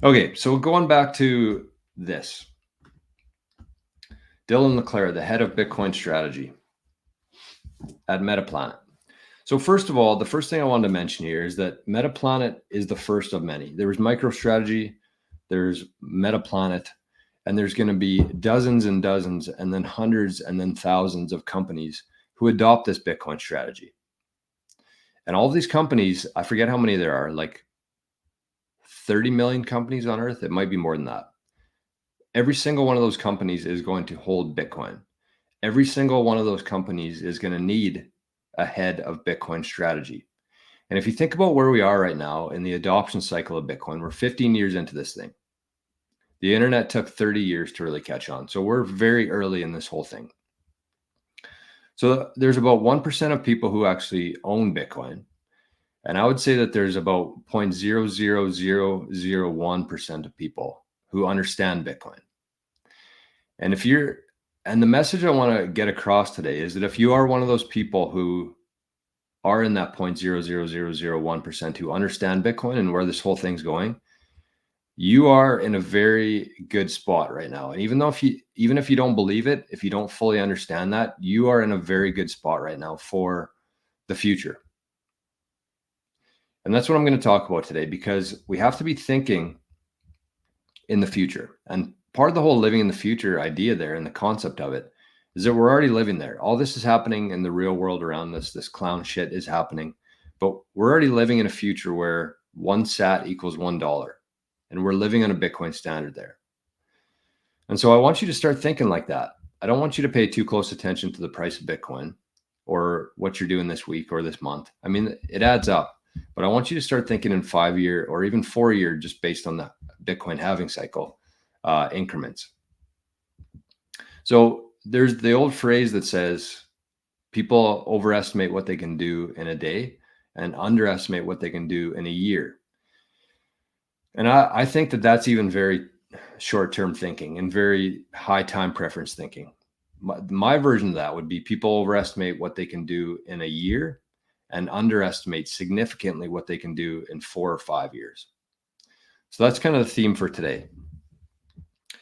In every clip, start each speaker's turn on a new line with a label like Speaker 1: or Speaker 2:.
Speaker 1: Okay, so going back to this, Dylan LeClaire, the head of Bitcoin strategy at Metaplanet. So first of all, the first thing I wanted to mention here is that Metaplanet is the first of many. There was MicroStrategy, there's Metaplanet, and there's going to be dozens and dozens, and then hundreds and then thousands of companies who adopt this Bitcoin strategy. And all of these companies, I forget how many there are, like 30 million companies on Earth. It might be more than that. Every single one of those companies is going to hold Bitcoin. Every single one of those companies is going to need a head of Bitcoin strategy. And if you think about where we are right now in the adoption cycle of Bitcoin, we're 15 years into this thing. The internet took 30 years to really catch on. So we're very early in this whole thing. So there's about 1% of people who actually own Bitcoin. And I would say that there's about 0.00001% of people who understand Bitcoin. And the message I want to get across today is that if you are one of those people who are in that 0.00001% who understand Bitcoin and where this whole thing's going, you are in a very good spot right now. And even if you don't believe it, if you don't fully understand that, you are in a very good spot right now for the future. And that's what I'm going to talk about today, because we have to be thinking in the future. And part of the whole living in the future idea there and the concept of it is that we're already living there. All this is happening in the real world around us. This clown shit is happening, but we're already living in a future where 1 sat equals $1. And we're living on a Bitcoin standard there. And so I want you to start thinking like that. I don't want you to pay too close attention to the price of Bitcoin or what you're doing this week or this month. I mean, it adds up, but I want you to start thinking in 5-year or even 4-year, just based on the Bitcoin halving cycle increments. So there's the old phrase that says people overestimate what they can do in a day and underestimate what they can do in a year. And I think that that's even very short-term thinking and very high time preference thinking. My version of that would be people overestimate what they can do in a year and underestimate significantly what they can do in 4 or 5 years. So that's kind of the theme for today.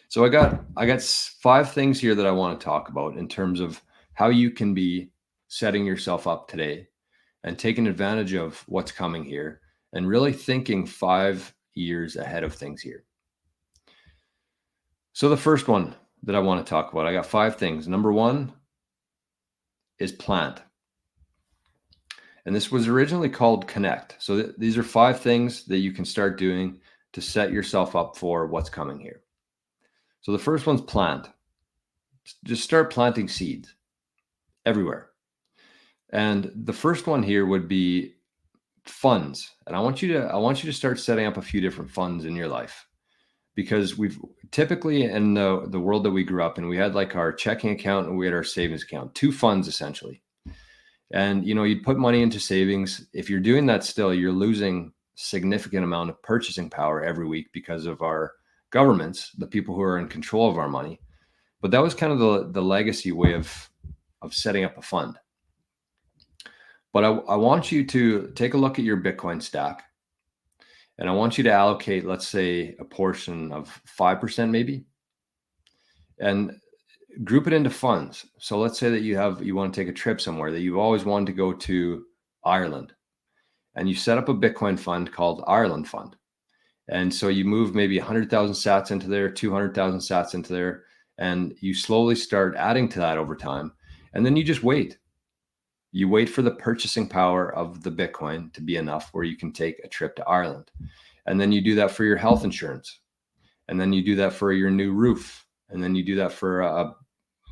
Speaker 1: So I got 5 things here that I want to talk about in terms of how you can be setting yourself up today and taking advantage of what's coming here and really thinking 5 years ahead of things here. So the first one that I want to talk about, I got 5 things. Number 1 is plant. And this was originally called connect. So these are 5 things that you can start doing to set yourself up for what's coming here. So the first one's plant. Just start planting seeds everywhere. And the first one here would be funds. And I want you to start setting up a few different funds in your life, because we've typically in the world that we grew up in, we had like our checking account and we had our savings account, 2 funds essentially. And you'd put money into savings. If you're doing that still, you're losing significant amount of purchasing power every week because of our governments, the people who are in control of our money. But that was kind of the legacy way of setting up a fund. But I want you to take a look at your Bitcoin stack, and I want you to allocate, let's say, a portion of 5% maybe, and group it into funds. So let's say that you want to take a trip somewhere that you've always wanted to go to Ireland, and you set up a Bitcoin fund called Ireland Fund. And so you move maybe 100,000 sats into there, 200,000 sats into there, and you slowly start adding to that over time. And then you just wait. You wait for the purchasing power of the Bitcoin to be enough where you can take a trip to Ireland. And then you do that for your health insurance. And then you do that for your new roof. And then you do that for a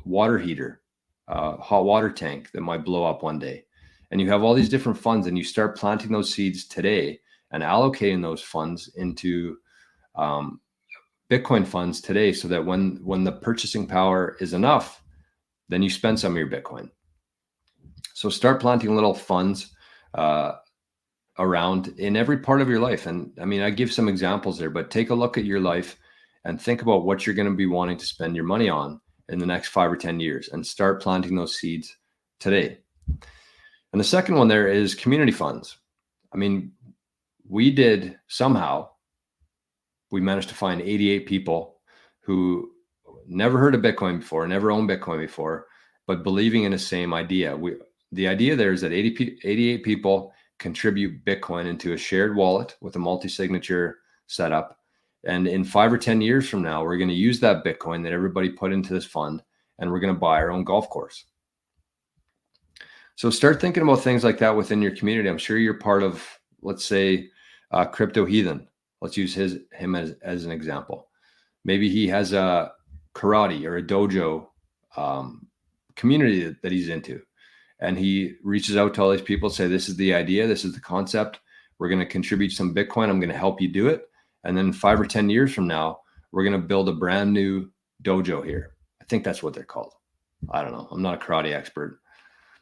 Speaker 1: water heater, a hot water tank that might blow up one day. And you have all these different funds, and you start planting those seeds today and allocating those funds into Bitcoin funds today, so that when the purchasing power is enough, then you spend some of your Bitcoin. So start planting little funds around in every part of your life. And I mean, I give some examples there, but take a look at your life and think about what you're going to be wanting to spend your money on in the next 5 or 10 years, and start planting those seeds today. And the second one there is community funds. I mean, we did somehow we managed to find 88 people who never heard of Bitcoin before, never owned Bitcoin before, but believing in the same idea. The idea there is that 88 people contribute Bitcoin into a shared wallet with a multi-signature setup. And in 5 or 10 years from now, we're going to use that Bitcoin that everybody put into this fund, and we're going to buy our own golf course. So start thinking about things like that within your community. I'm sure you're part of, let's say, Crypto Heathen. Let's use him as an example. Maybe he has a karate or a dojo community that he's into, and he reaches out to all these people, say, this is the idea, this is the concept, we're going to contribute some Bitcoin, I'm going to help you do it. And then 5 or 10 years from now, we're going to build a brand new dojo here. I think that's what they're called. I don't know. I'm not a karate expert.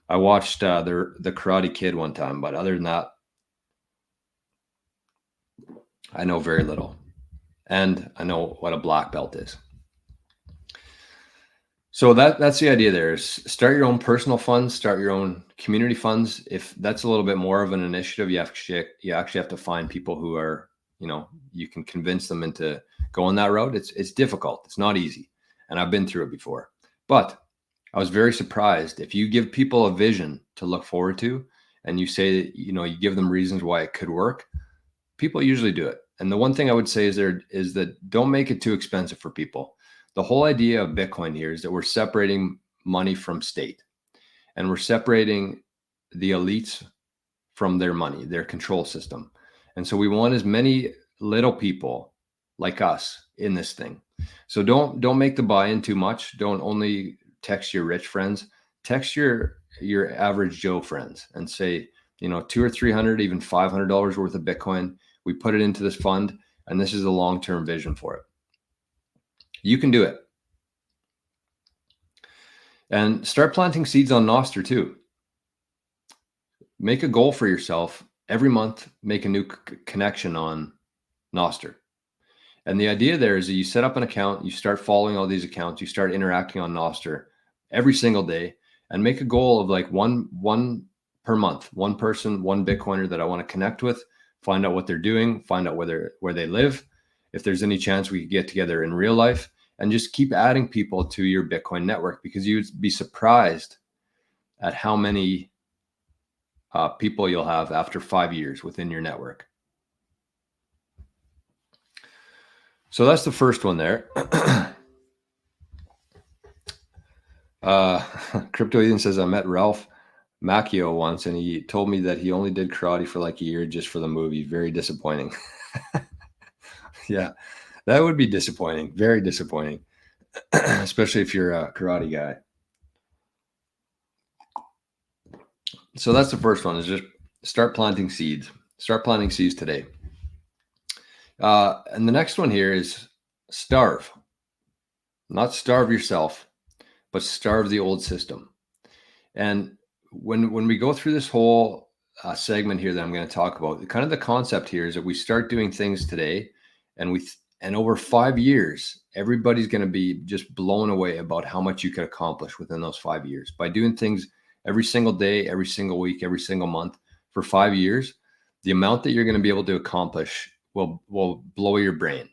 Speaker 1: I watched the Karate Kid one time, but other than that, I know very little. And I know what a black belt is. So that's the idea there, is start your own personal funds, start your own community funds. If that's a little bit more of an initiative, you actually have to find people who are, you can convince them into going that route. It's difficult. It's not easy. And I've been through it before. But I was very surprised. If you give people a vision to look forward to, and you say that, you give them reasons why it could work, people usually do it. And the one thing I would say is that don't make it too expensive for people. The whole idea of Bitcoin here is that we're separating money from state, and we're separating the elites from their money, their control system. And so we want as many little people like us in this thing. So don't make the buy-in too much. Don't only text your rich friends, text your average Joe friends and say, $200 or $300, even $500 worth of Bitcoin. We put it into this fund, and this is a long-term vision for it. You can do it. And start planting seeds on Nostr too. Make a goal for yourself every month, make a new connection on Nostr. And the idea there is that you set up an account, you start following all these accounts, you start interacting on Nostr every single day, and make a goal of like one per month, one person, one Bitcoiner that I want to connect with, find out what they're doing, find out where they live. If there's any chance we could get together in real life, and just keep adding people to your Bitcoin network, because you'd be surprised at how many people you'll have after 5 years within your network. So that's the first one there. Crypto Eden says, I met Ralph Macchio once, and he told me that he only did karate for like a year just for the movie. Very disappointing. Yeah, that would be disappointing. Very disappointing, especially if you're a karate guy. So that's the first one, is just start planting seeds. Start planting seeds today. And the next one here is starve. Not starve yourself, but starve the old system. And when we go through this whole segment here that I'm going to talk about, kind of the concept here is that we start doing things today, and over 5 years, everybody's going to be just blown away about how much you could accomplish within those 5 years by doing things every single day, every single week, every single month for 5 years. The amount that you're going to be able to accomplish will blow your brain.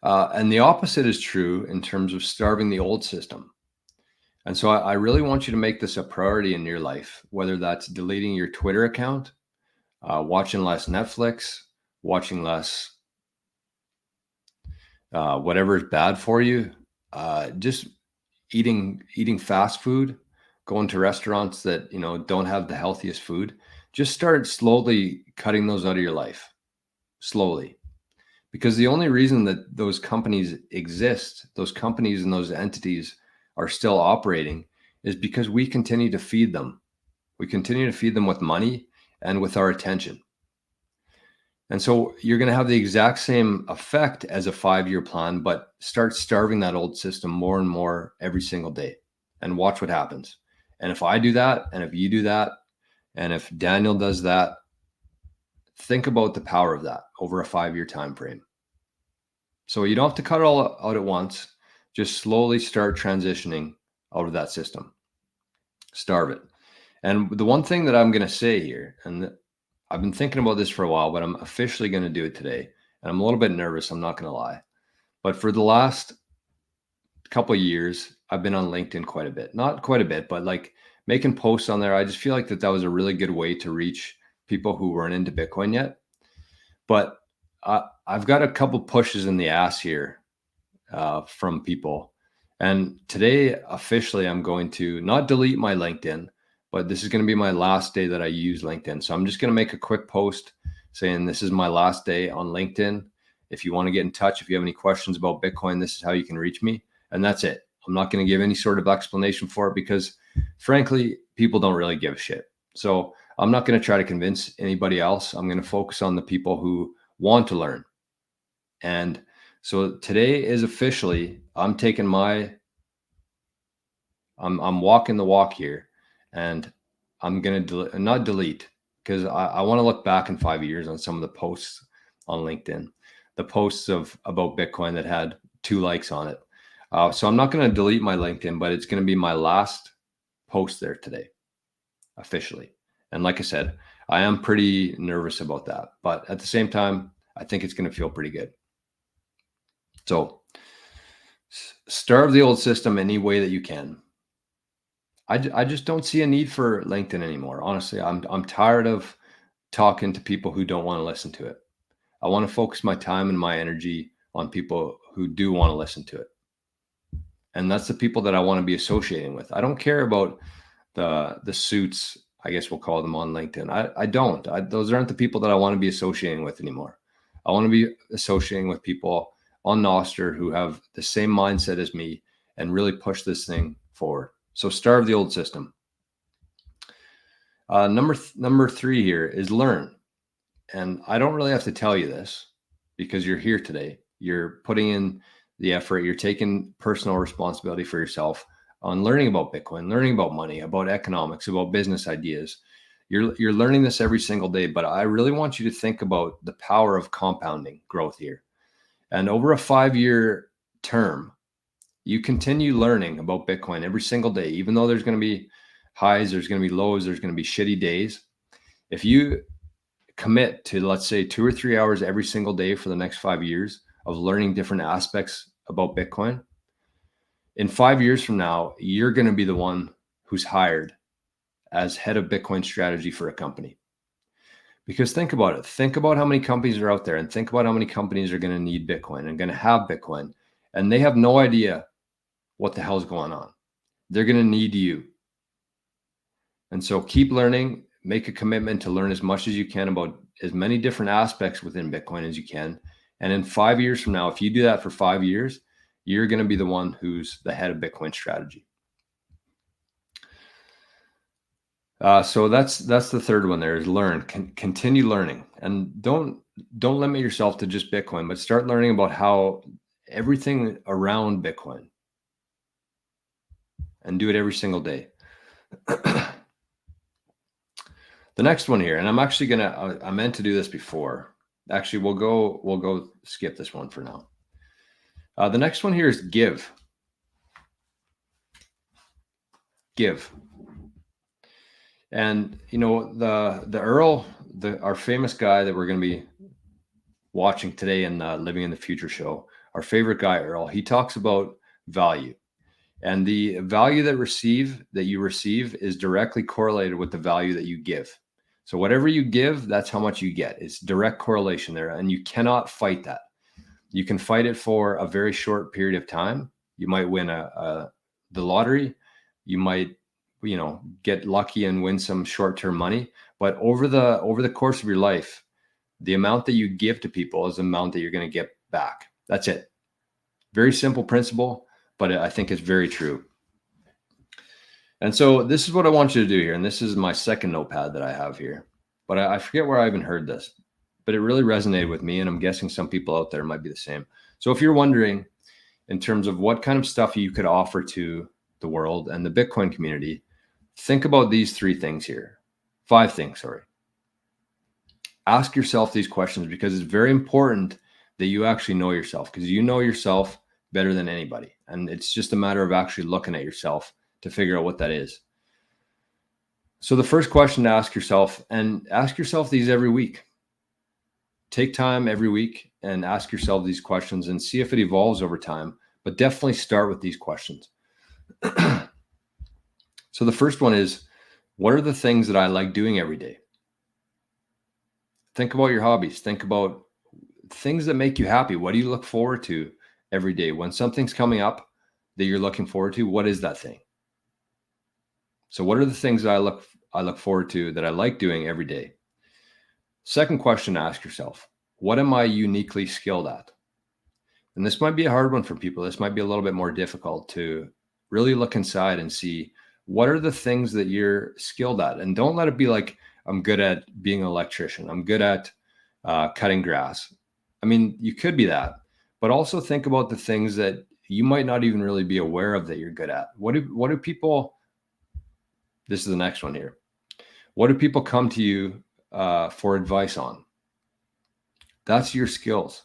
Speaker 1: And the opposite is true in terms of starving the old system. And so I really want you to make this a priority in your life, whether that's deleting your Twitter account, watching less Netflix, watching less whatever is bad for you, just eating fast food, going to restaurants that don't have the healthiest food. Just start slowly cutting those out of your life, slowly. Because the only reason that those companies exist, those companies and those entities are still operating, is because we continue to feed them. We continue to feed them with money and with our attention. And so you're going to have the exact same effect as a 5-year plan, but start starving that old system more and more every single day, and watch what happens. And if I do that, and if you do that, and if Daniel does that, think about the power of that over a 5-year time frame. So you don't have to cut it all out at once. Just slowly start transitioning out of that system. Starve it. And the one thing that I'm going to say here, and I've been thinking about this for a while, but I'm officially going to do it today, And I'm a little bit nervous, I'm not going to lie. But for the last couple of years, I've been on LinkedIn quite a bit. Not quite a bit, but like making posts on there. I just feel like that was a really good way to reach people who weren't into Bitcoin yet. But I've got a couple pushes in the ass here from people. And today, officially, I'm going to not delete my LinkedIn, but this is going to be my last day that I use LinkedIn. So I'm just going to make a quick post saying this is my last day on LinkedIn. If you want to get in touch, if you have any questions about Bitcoin, this is how you can reach me. And that's it. I'm not going to give any sort of explanation for it because, frankly, people don't really give a shit. So I'm not going to try to convince anybody else. I'm going to focus on the people who want to learn. And so today is officially, I'm taking I'm walking the walk here, and I'm going to not delete, because I want to look back in 5 years on some of the posts on LinkedIn, the posts about Bitcoin that had 2 likes on it. So I'm not going to delete my LinkedIn, but it's going to be my last post there today, officially. And like I said, I am pretty nervous about that, but at the same time, I think it's going to feel pretty good. So starve the old system any way that you can. I just don't see a need for LinkedIn anymore. Honestly, I'm tired of talking to people who don't want to listen to it. I want to focus my time and my energy on people who do want to listen to it. And that's the people that I want to be associating with. I don't care about the suits, I guess we'll call them, on LinkedIn. I don't. Those aren't the people that I want to be associating with anymore. I want to be associating with people on Nostr who have the same mindset as me and really push this thing forward. So starve the old system. Number 3 here is learn. And I don't really have to tell you this because you're here today. You're putting in the effort. You're taking personal responsibility for yourself on learning about Bitcoin, learning about money, about economics, about business ideas. You're learning this every single day, but I really want you to think about the power of compounding growth here. And over a 5-year term, you continue learning about Bitcoin every single day, even though there's going to be highs, there's going to be lows, there's going to be shitty days. If you commit to, let's say, 2 or 3 hours every single day for the next 5 years of learning different aspects about Bitcoin, in 5 years from now, you're going to be the one who's hired as head of Bitcoin strategy for a company. Because think about it. Think about how many companies are out there, and think about how many companies are going to need Bitcoin and going to have Bitcoin, and they have no idea what the hell's going on. They're going to need you. And so keep learning, make a commitment to learn as much as you can about as many different aspects within Bitcoin as you can. And in 5 years from now, if you do that for 5 years, you're going to be the one who's the head of Bitcoin strategy. So that's the third one there, is learn, continue learning, and don't limit yourself to just Bitcoin, but start learning about how everything around Bitcoin, and do it every single day. The next one here, and I'm actually I meant to do this before. Actually, we'll go skip this one for now. The next one here is give. Give. And you know, the Earl, our famous guy that we're going to be watching today in Living in the Future show, our favorite guy, Earl, he talks about value. And the value that you receive is directly correlated with the value that you give. So whatever you give, that's how much you get. It's direct correlation there, and you cannot fight that. You can fight it for a very short period of time. You might win the lottery. You might, get lucky and win some short-term money. But over the course of your life, the amount that you give to people is the amount that you're going to get back. That's it. Very simple principle, but I think it's very true. And so this is what I want you to do here. And this is my second notepad that I have here. But I forget where I even heard this, but it really resonated with me. And I'm guessing some people out there might be the same. So if you're wondering in terms of what kind of stuff you could offer to the world and the Bitcoin community, think about these 3 things here. 5 things, sorry. Ask yourself these questions, because it's very important that you actually know yourself, because you know yourself better than anybody. And it's just a matter of actually looking at yourself to figure out what that is. So the first question to ask yourself, and ask yourself these every week. Take time every week and ask yourself these questions and see if it evolves over time, but definitely start with these questions. So the first one is, what are the things that I like doing every day? Think about your hobbies. Think about things that make you happy. What do you look forward to every day? When something's coming up that you're looking forward to, what is that thing? So what are the things that I look forward to that I like doing every day? Second question to ask yourself, what am I uniquely skilled at? And this might be a hard one for people. This might be a little bit more difficult to really look inside and see what are the things that you're skilled at. And don't let it be like, I'm good at being an electrician. I'm good at cutting grass. I mean, you could be that, but also think about the things that you might not even really be aware of that you're good at. What do people, this is the next one here. What do people come to you for advice on? That's your skills.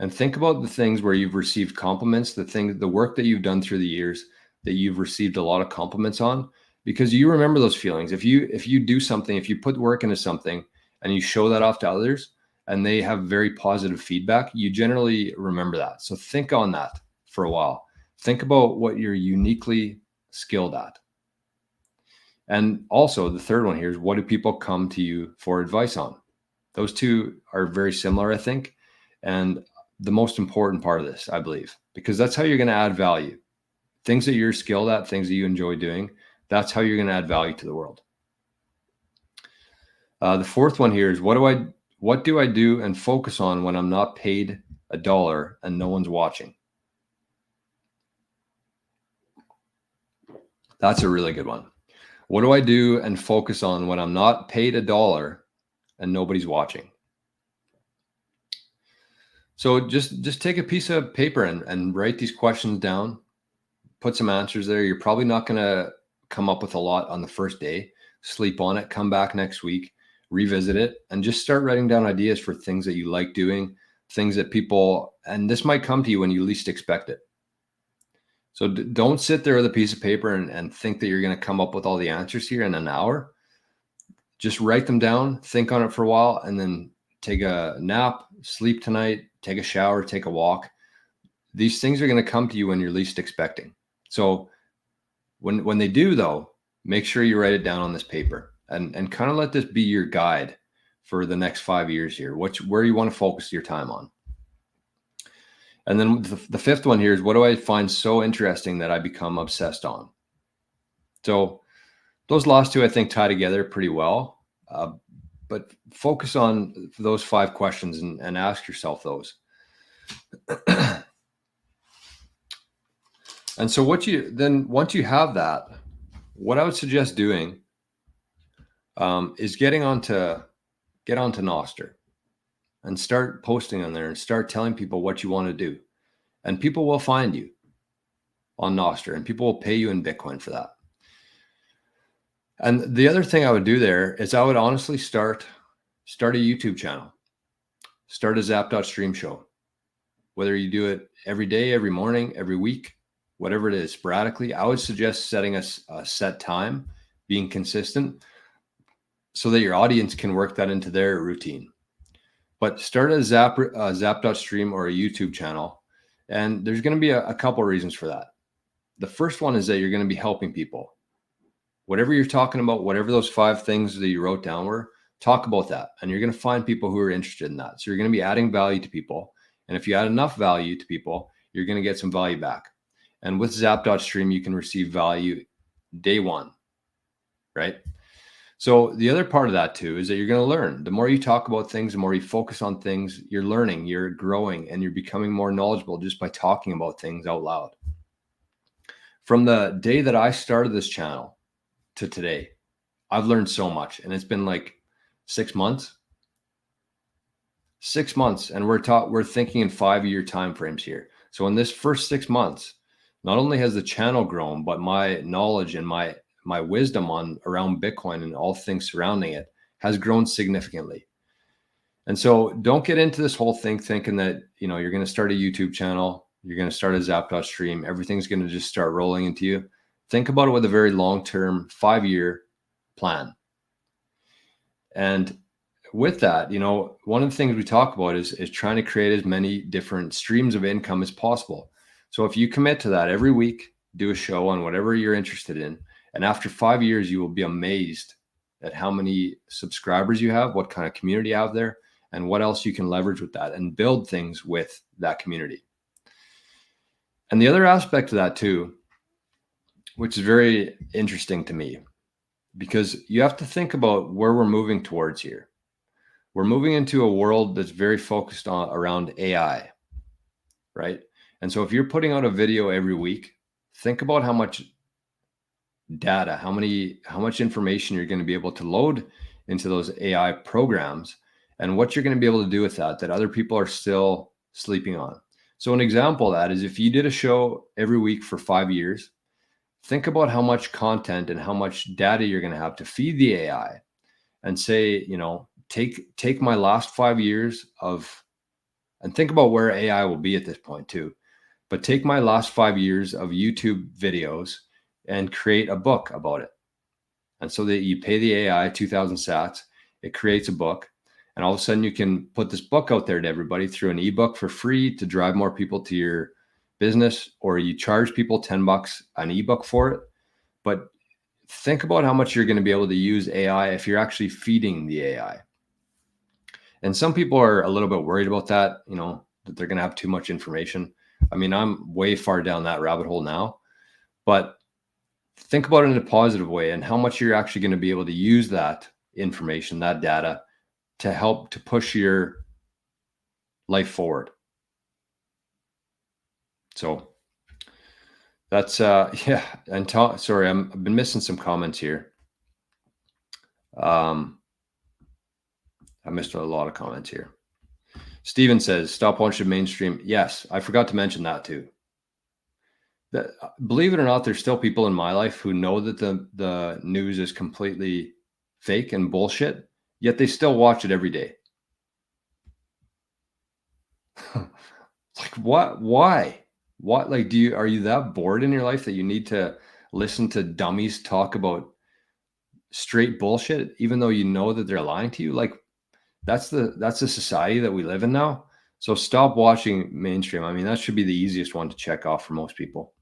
Speaker 1: And think about the things where you've received compliments, the work that you've done through the years that you've received a lot of compliments on, because you remember those feelings. If you do something, if you put work into something and you show that off to others and they have very positive feedback, you generally remember that. So think on that for a while. Think about what you're uniquely skilled at. And also the third one here is, what do people come to you for advice on? Those two are very similar, I think. And the most important part of this, I believe, because that's how you're going to add value. Things that you're skilled at, things that you enjoy doing, that's how you're going to add value to the world. The fourth one here is, what do I do and focus on when I'm not paid $1 and no one's watching? That's a really good one. What do I do and focus on when I'm not paid $1 and nobody's watching? So just take a piece of paper and write these questions down, put some answers there. You're probably not going to come up with a lot on the first day. Sleep on it, come back next week, revisit it, and just start writing down ideas for things that you like doing, things that people, and this might come to you when you least expect it. So don't sit there with a piece of paper and think that you're going to come up with all the answers here in an hour. Just write them down, think on it for a while, and then take a nap, sleep tonight, take a shower, take a walk. These things are going to come to you when you're least expecting. So when they do, though, make sure you write it down on this paper and kind of let this be your guide for the next 5 years here, where you want to focus your time on. And then the fifth one here is, what do I find so interesting that I become obsessed on? So those last two, I think, tie together pretty well. But focus on those 5 questions and ask yourself those. And so once you have that, what I would suggest doing is get onto Nostr and start posting on there and start telling people what you want to do. And people will find you on Nostr and people will pay you in Bitcoin for that. And the other thing I would do there is I would honestly start a YouTube channel, start a Zap.stream show, whether you do it every day, every morning, every week, whatever it is, sporadically. I would suggest setting a set time, being consistent so that your audience can work that into their routine. But start a Zap.stream or a YouTube channel. And there's going to be a couple of reasons for that. The first one is that you're going to be helping people. Whatever you're talking about, whatever those 5 things that you wrote down were, talk about that. And you're going to find people who are interested in that. So you're going to be adding value to people. And if you add enough value to people, you're going to get some value back. And with Zap.stream, you can receive value day one, right? So the other part of that too is that you're going to learn. The more you talk about things, the more you focus on things, you're learning, you're growing, and you're becoming more knowledgeable just by talking about things out loud. From the day that I started this channel to today, I've learned so much, and it's been like 6 months. 6 months, and we're thinking in 5-year time frames here. So in this first 6 months, not only has the channel grown, but my knowledge and my wisdom around Bitcoin and all things surrounding it has grown significantly. And so don't get into this whole thing thinking that, you're going to start a YouTube channel, you're going to start a Zap.stream, everything's going to just start rolling into you. Think about it with a very long-term 5-year plan. And with that, you know, one of the things we talk about is trying to create as many different streams of income as possible. So if you commit to that every week, do a show on whatever you're interested in, and after 5 years, you will be amazed at how many subscribers you have, what kind of community you have there, and what else you can leverage with that and build things with that community. And the other aspect of that too, which is very interesting to me, because you have to think about where we're moving towards here. We're moving into a world that's very focused on around AI, right? And so if you're putting out a video every week, think about how much data, how much information you're going to be able to load into those AI programs, and what you're going to be able to do with that other people are still sleeping on. So an example of that is if you did a show every week for 5 years, think about how much content and how much data you're going to have to feed the AI, and say, you know, take my last 5 years of, and think about where AI will be at this point too, but take my last 5 years of YouTube videos and create a book about it. And so that you pay the AI 2,000 sats, it creates a book, and all of a sudden you can put this book out there to everybody through an ebook for free to drive more people to your business, or you charge people $10 an ebook for it. But think about how much you're going to be able to use AI if you're actually feeding the AI. And some people are a little bit worried about that, you know, that they're going to have too much information. I mean, I'm way far down that rabbit hole now, but think about it in a positive way and how much you're actually going to be able to use that information, that data, to help to push your life forward. So that's yeah. And sorry, I've been missing some comments here. I missed a lot of comments here. Steven says, stop watching mainstream. Yes, I forgot to mention that too. That, believe it or not, there's still people in my life who know that the news is completely fake and bullshit, yet they still watch it every day. Like, what? Why? What? Like, are you that bored in your life that you need to listen to dummies talk about straight bullshit, even though you know that they're lying to you? Like, that's the society that we live in now. So stop watching mainstream. I mean, that should be the easiest one to check off for most people.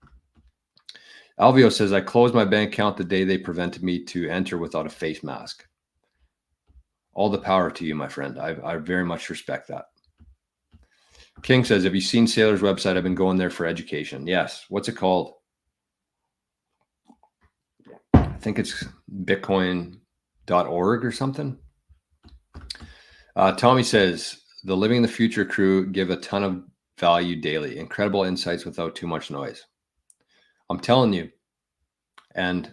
Speaker 1: Alvio says, I closed my bank account the day they prevented me to enter without a face mask. All the power to you, my friend. I very much respect that. King says, have you seen Sailor's website? I've been going there for education. Yes. What's it called? I think it's bitcoin.org or something. Tommy says, the Living in the Future crew give a ton of value daily. Incredible insights without too much noise. I'm telling you. And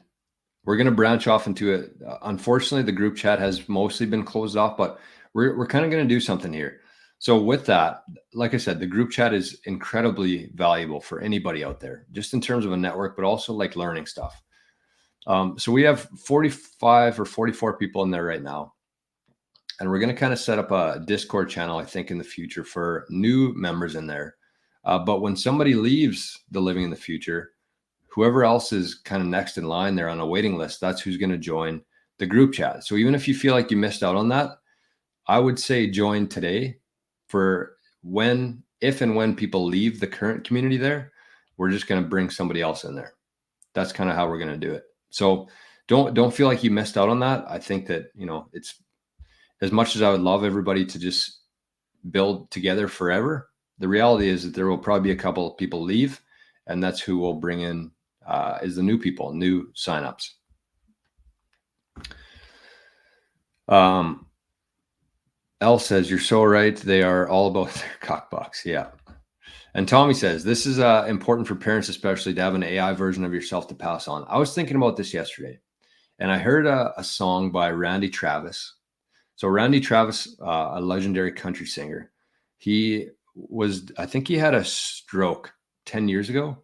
Speaker 1: we're going to branch off into it. Unfortunately, the group chat has mostly been closed off, but we're kind of going to do something here. So with that, like I said, the group chat is incredibly valuable for anybody out there, just in terms of a network, but also like learning stuff. So we have 45 or 44 people in there right now. And we're going to kind of set up a Discord channel, I think, in the future for new members in there. But when somebody leaves the Living in the Future, whoever else is kind of next in line there on a waiting list, that's who's going to join the group chat. So even if you feel like you missed out on that, I would say join today, for if and when people leave the current community there, we're just going to bring somebody else in there. That's kind of how we're going to do it. So don't feel like you missed out on that. I think that, you know, it's, as much as I would love everybody to just build together forever, the reality is that there will probably be a couple of people leave, and that's who we'll bring in is the new people, new signups. L says, you're so right. They are all about their cockbox. Yeah. And Tommy says, this is important for parents, especially to have an AI version of yourself to pass on. I was thinking about this yesterday, and I heard a song by Randy Travis. So Randy Travis, a legendary country singer, I think he had a stroke 10 years ago.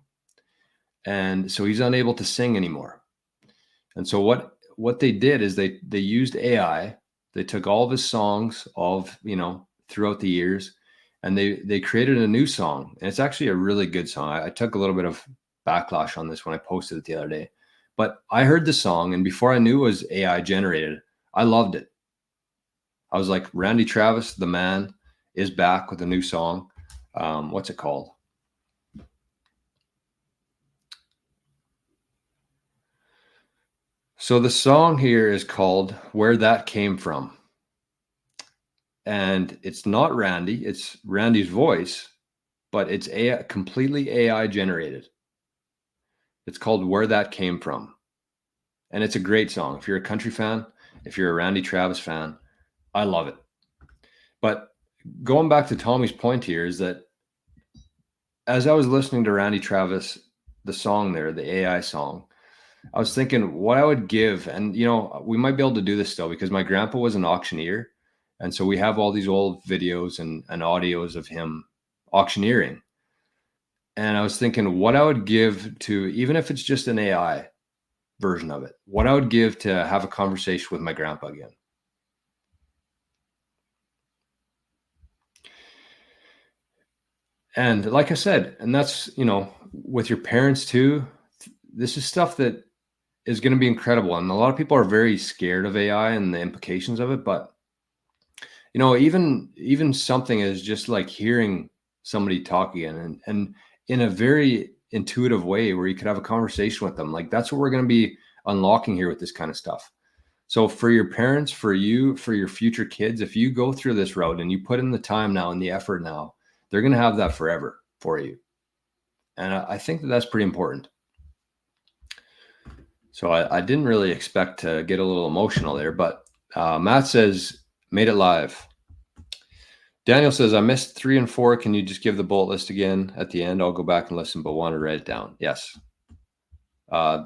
Speaker 1: And so he's unable to sing anymore. And so what they did is they used AI. They took all of his songs throughout the years, and they created a new song. And it's actually a really good song. I took a little bit of backlash on this when I posted it the other day, but I heard the song, and before I knew it was AI generated, I loved it. I was like, Randy Travis, the man, is back with a new song. What's it called? So the song here is called Where That Came From. And it's not Randy, it's Randy's voice, but it's completely AI generated. It's called Where That Came From. And it's a great song. If you're a country fan, if you're a Randy Travis fan, I love it. But going back to Tommy's point here is that as I was listening to Randy Travis, the song there, the AI song, I was thinking what I would give. And, you know, we might be able to do this still because my grandpa was an auctioneer. And so we have all these old videos and audios of him auctioneering. And I was thinking what I would give to, even if it's just an AI version of it, what I would give to have a conversation with my grandpa again. And like I said, and that's, you know, with your parents too, this is stuff that is going to be incredible. And a lot of people are very scared of AI and the implications of it. But, you know, even something is just like hearing somebody talk again and in a very intuitive way where you could have a conversation with them. Like that's what we're going to be unlocking here with this kind of stuff. So for your parents, for you, for your future kids, if you go through this route and you put in the time now and the effort now, they're going to have that forever for you. And I think that that's pretty important. So I didn't really expect to get a little emotional there, but Matt says, made it live. Daniel says, I missed 3 and 4. Can you just give the bullet list again at the end? I'll go back and listen, but want to write it down. Yes. I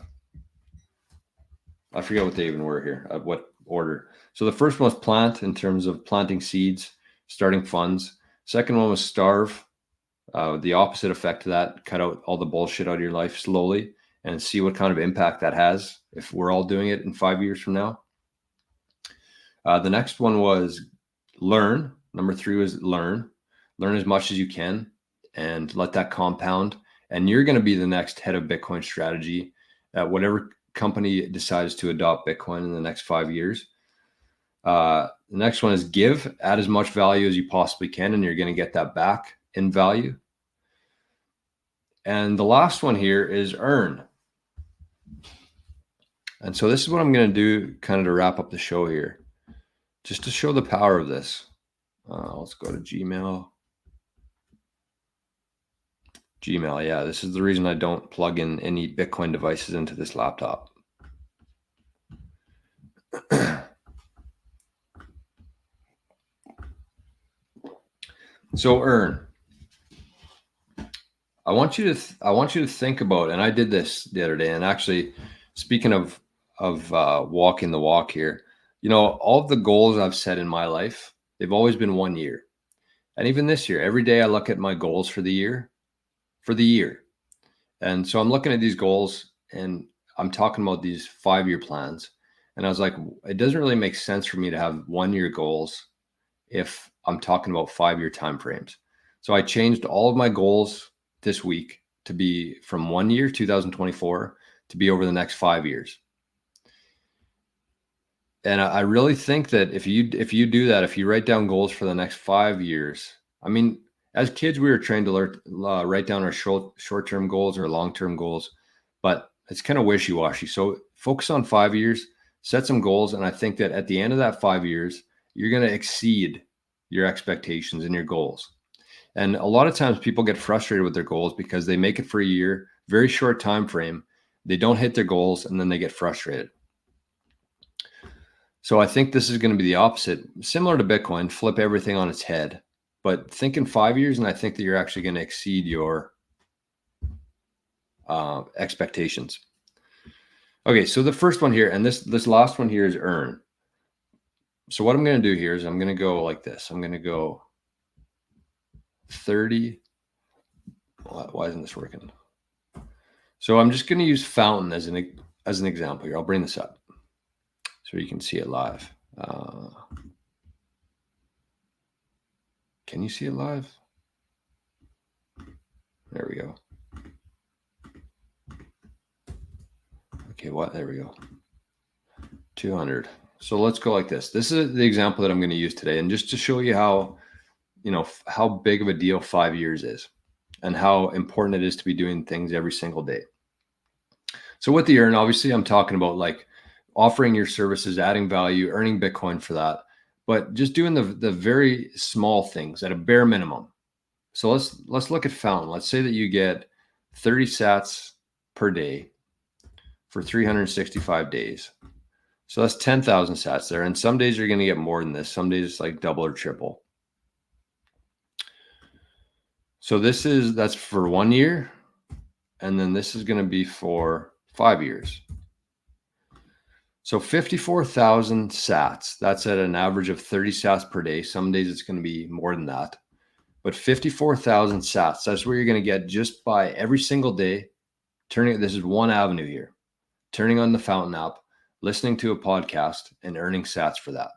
Speaker 1: forget what they even were here, what order. So the first one was plant in terms of planting seeds, starting funds. Second one was starve. The opposite effect of that, cut out all the bullshit out of your life slowly and see what kind of impact that has if we're all doing it in 5 years from now. The next one was learn. Number 3 was learn. Learn as much as you can and let that compound. And you're going to be the next head of Bitcoin strategy at whatever company decides to adopt Bitcoin in the next 5 years. The next one is give, add as much value as you possibly can, and you're going to get that back in value. And the last one here is earn. And so this is what I'm going to do kind of to wrap up the show here, just to show the power of this. Let's go to Gmail. Gmail, yeah, this is the reason I don't plug in any Bitcoin devices into this laptop. So earn. I want you to think about, and I did this the other day, and actually, speaking of walking the walk here, you know, all of the goals I've set in my life, they've always been 1 year. And even this year, every day I look at my goals for the year. And so I'm looking at these goals and I'm talking about these 5-year plans. And I was like, it doesn't really make sense for me to have 1 year goals if I'm talking about 5-year timeframes. So I changed all of my goals this week to be from 1 year, 2024, to be over the next 5 years. And I really think that if you do that, if you write down goals for the next 5 years, I mean, as kids, we were trained to write down our short-term goals or long-term goals, but it's kind of wishy-washy. So focus on 5 years, set some goals. And I think that at the end of that 5 years, you're going to exceed your expectations and your goals. And a lot of times people get frustrated with their goals because they make it for a year, very short time frame. They don't hit their goals and then they get frustrated. So I think this is going to be the opposite, similar to Bitcoin, flip everything on its head. But think in 5 years, and I think that you're actually going to exceed your expectations. Okay, so the first one here, and this last one here is earn. So what I'm going to do here is I'm going to go like this. I'm going to go 30. Why isn't this working? So I'm just going to use Fountain as an example here. I'll bring this up so you can see it live. Can you see it live? There we go. Okay, what? There we go. 200. So let's go like this. This is the example that I'm going to use today. And just to show you how, how big of a deal 5 years is and how important it is to be doing things every single day. So with the earn, obviously I'm talking about like offering your services, adding value, earning Bitcoin for that, but just doing the very small things at a bare minimum. So let's look at Fountain. Let's say that you get 30 sats per day for 365 days. So that's 10,000 sats there. And some days you're going to get more than this. Some days it's like double or triple. So that's for 1 year. And then this is going to be for 5 years. So 54,000 sats, that's at an average of 30 sats per day. Some days it's going to be more than that. But 54,000 sats, that's where you're going to get just by every single day this is one avenue here, turning on the Fountain app, listening to a podcast, and earning sats for that.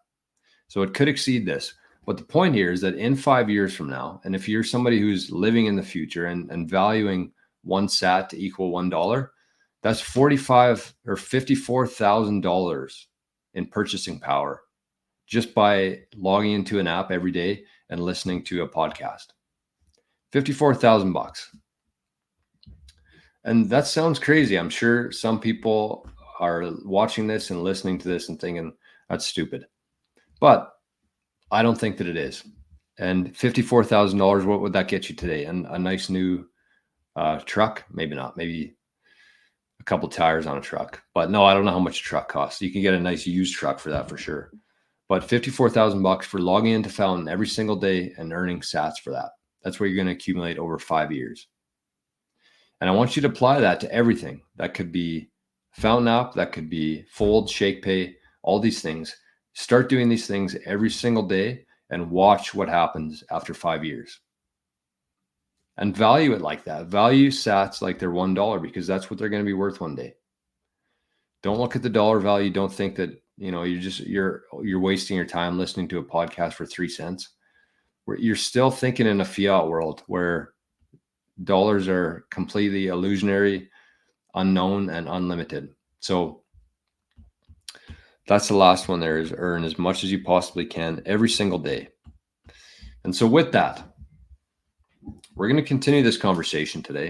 Speaker 1: So it could exceed this. But the point here is that in 5 years from now, and if you're somebody who's living in the future and valuing one sat to equal $1, that's $45,000 or $54,000 in purchasing power just by logging into an app every day and listening to a podcast. $54,000. And that sounds crazy. I'm sure some people are watching this and listening to this and thinking that's stupid. But I don't think that it is. And $54,000, what would that get you today? And a nice new truck? Maybe not. Maybe a couple tires on a truck. But no, I don't know how much a truck costs. You can get a nice used truck for that for sure. But $54,000 for logging into Fountain every single day and earning sats for that. That's what you're going to accumulate over 5 years. And I want you to apply that to everything. That could be Fountain app, that could be Fold, ShakePay, all these things. Start doing these things every single day and watch what happens after 5 years. And value it like that. Value sats like they're $1 because that's what they're going to be worth one day. Don't look at the dollar value. Don't think that, you're wasting your time listening to a podcast for 3 cents. You're still thinking in a fiat world where dollars are completely illusionary, unknown, and unlimited. So that's the last one there, is earn as much as you possibly can every single day. And so with that, we're going to continue this conversation today.